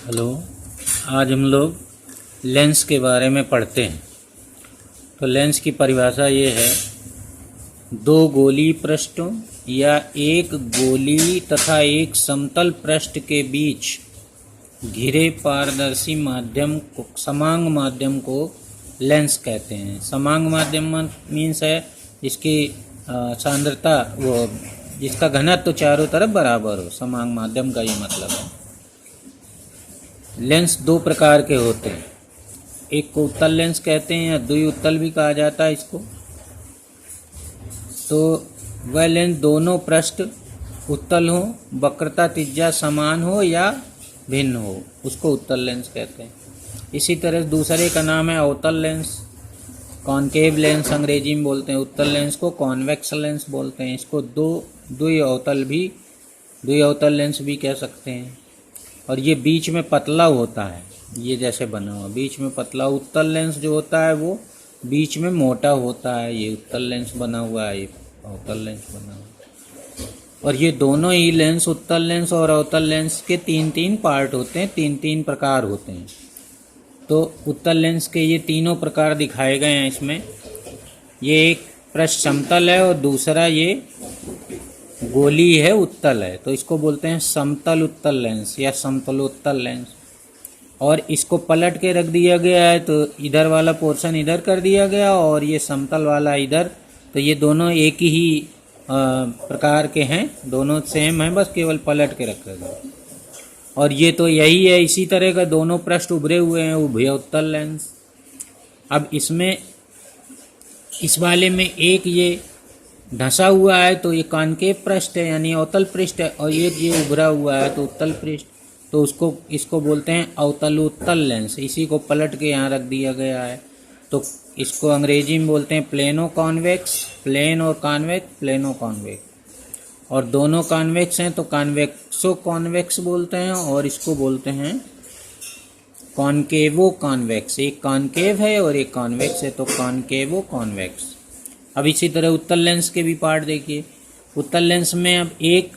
Hello. आज हम लोग लेंस के बारे में पढ़ते हैं। तो लेंस की परिभाषा ये है, दो गोली पृष्ठों या एक गोली तथा एक समतल पृष्ठ के बीच घिरे पारदर्शी माध्यम को, समांग माध्यम को लेंस कहते हैं। समांग माध्यम मीन्स है जिसकी सांद्रता वो जिसका घनत्व तो चारों तरफ बराबर हो, समांग माध्यम का ये मतलब है। लेंस दो प्रकार के होते हैं, एक को उत्तल लेंस कहते हैं या द्विउत्तल भी कहा जाता है इसको। तो वह लेंस दोनों पृष्ठ उत्तल हो, वक्रता त्रिज्या समान हो या भिन्न हो, उसको उत्तल लेंस कहते हैं। इसी तरह दूसरे का नाम है अवतल लेंस, कॉनकेव लेंस अंग्रेजी में बोलते हैं। उत्तल लेंस को कॉन्वेक्स लेंस बोलते हैं। इसको द्विअवतल लेंस भी कह सकते हैं। और ये बीच में पतला होता है, ये जैसे बना हुआ बीच में पतला। उत्तल लेंस जो होता है वो बीच में मोटा होता है, ये उत्तल लेंस बना हुआ है, ये अवतल लेंस बना हुआ है। और ये दोनों ही लेंस, उत्तल लेंस और अवतल लेंस के तीन तीन पार्ट होते हैं, तीन तीन प्रकार होते हैं। तो उत्तल लेंस के ये तीनों प्रकार दिखाए गए हैं इसमें। ये एक पृष्ठ समतल है और दूसरा ये गोली है, उत्तल है, तो इसको बोलते हैं समतल उत्तल लेंस या समतलोत्तल लेंस। और इसको पलट के रख दिया गया है, तो इधर वाला पोर्शन इधर कर दिया गया और ये समतल वाला इधर। तो ये दोनों एक ही प्रकार के हैं, दोनों सेम हैं, बस केवल पलट के रखा गया। और ये तो यही है, इसी तरह का दोनों पृष्ठ उभरे हुए हैं, उभयोत्तल लेंस। अब इसमें इस वाले में एक ये ढसा हुआ है तो ये कॉनकेव पृष्ठ है यानी अवतल पृष्ठ है, और ये उभरा हुआ है तो उत्तल पृष्ठ। तो इसको बोलते हैं अवतलोत्तल लेंस। इसी को पलट के यहाँ रख दिया गया है, तो इसको अंग्रेजी में बोलते हैं प्लेनो कॉन्वेक्स, प्लेन और कॉन्वेक्स, प्लेनो कॉन्वेक्स। और दोनों कॉन्वेक्स हैं तो कॉन्वेक्सो कॉन्वेक्स बोलते हैं, और इसको बोलते हैं कॉनकेवो कॉन्वेक्स। एक कॉनकेव है और एक कॉन्वेक्स है, तो कॉनकेवो कॉन्वेक्स। अब इसी तरह उत्तल लेंस के भी पार्ट देखिए। उत्तल लेंस में अब एक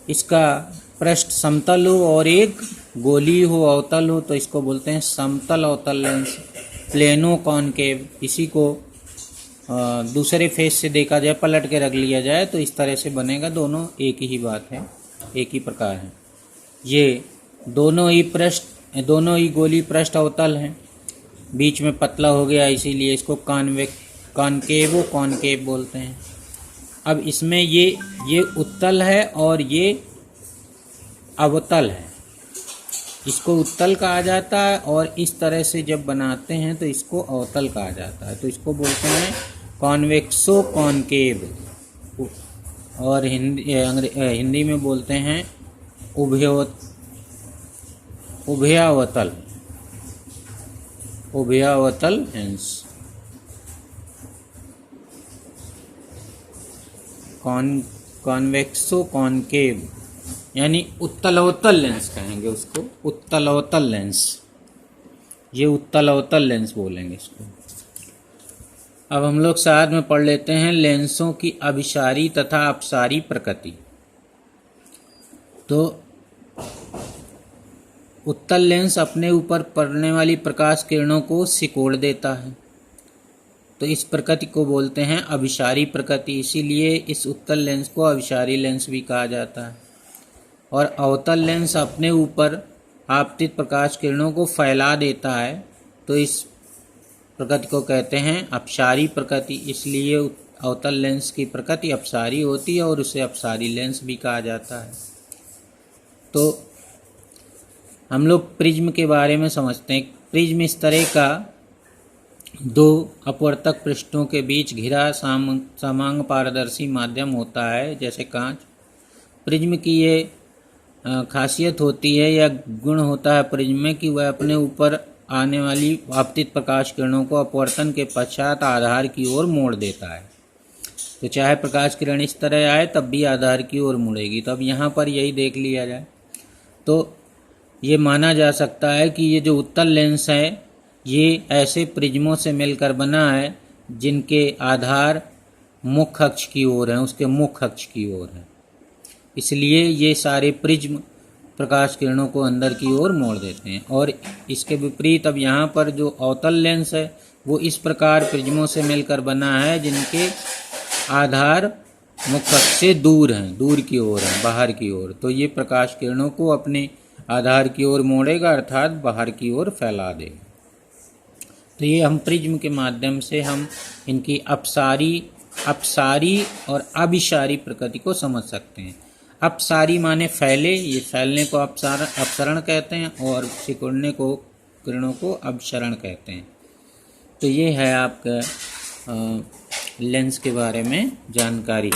इसका पृष्ठ समतल हो और एक गोली हो, अवतल हो, तो इसको बोलते हैं समतल अवतल लेंस, प्लेनो कॉनकेव। इसी को दूसरे फेस से देखा जाए, पलट के रख लिया जाए तो इस तरह से बनेगा। दोनों एक ही बात है, एक ही प्रकार है। ये दोनों ही गोली पृष्ठ अवतल हैं, बीच में पतला हो गया इसीलिए इसको कॉनकेवो कॉनकेव बोलते हैं। अब इसमें ये उत्तल है और ये अवतल है, इसको उत्तल कहा जाता है, और इस तरह से जब बनाते हैं तो इसको अवतल कहा जाता है। तो इसको बोलते हैं कॉन्वेक्सो कॉनकेव, और हिंदी में बोलते हैं उभयावतल लेंस। कॉन्वेक्सो कॉनकेव यानी उत्तल अवतल लेंस कहेंगे उसको, उत्तल अवतल लेंस। ये उत्तल अवतल लेंस बोलेंगे इसको। अब हम लोग साथ में पढ़ लेते हैं लेंसों की अभिसारी तथा अपसारी प्रकृति। तो उत्तल लेंस अपने ऊपर पड़ने वाली प्रकाश किरणों को सिकोड़ देता है, तो इस प्रकृति को बोलते हैं अभिसारी प्रकृति। इसीलिए इस उत्तल लेंस को अभिसारी लेंस भी कहा जाता है। और अवतल लेंस अपने ऊपर आपतित प्रकाश किरणों को फैला देता है, तो इस प्रकृति को कहते हैं अपसारी प्रकृति। इसलिए अवतल लेंस की प्रकृति अपसारी होती है और उसे अपसारी लेंस भी कहा जाता है। तो हम लोग प्रिज्म के बारे में समझते हैं। प्रिज्म इस तरह का दो अपवर्तक पृष्ठों के बीच घिरा समांग पारदर्शी माध्यम होता है, जैसे कांच। प्रिज्म की ये खासियत होती है या गुण होता है प्रिज्म में कि वह अपने ऊपर आने वाली आपतित प्रकाश किरणों को अपवर्तन के पश्चात आधार की ओर मोड़ देता है। तो चाहे प्रकाश किरण इस तरह आए तब भी आधार की ओर मुड़ेगी। तो अब यहाँ पर यही देख लिया जाए तो ये माना जा सकता है कि ये जो उत्तल लेंस है ये ऐसे प्रिज्मों से मिलकर बना है जिनके आधार मुख्य अक्ष की ओर हैं, उसके मुख्य अक्ष की ओर है। इसलिए ये सारे प्रिज्म प्रकाश किरणों को अंदर की ओर मोड़ देते हैं। और इसके विपरीत अब यहाँ पर जो अवतल लेंस है वो इस प्रकार प्रिज्मों से मिलकर बना है जिनके आधार मुख अक्ष से दूर हैं, दूर की ओर हैं, बाहर की ओर। तो ये प्रकाश किरणों को अपने आधार की ओर मोड़ेगा, अर्थात बाहर की ओर फैला देगा। तो ये हम प्रिज्म के माध्यम से हम इनकी अपसारी और अभिसारी प्रकृति को समझ सकते हैं। अपसारी माने फैले, ये फैलने को अपसरण कहते हैं, और सिकुड़ने को किरणों को अपसरण कहते हैं। तो ये है आपका लेंस के बारे में जानकारी।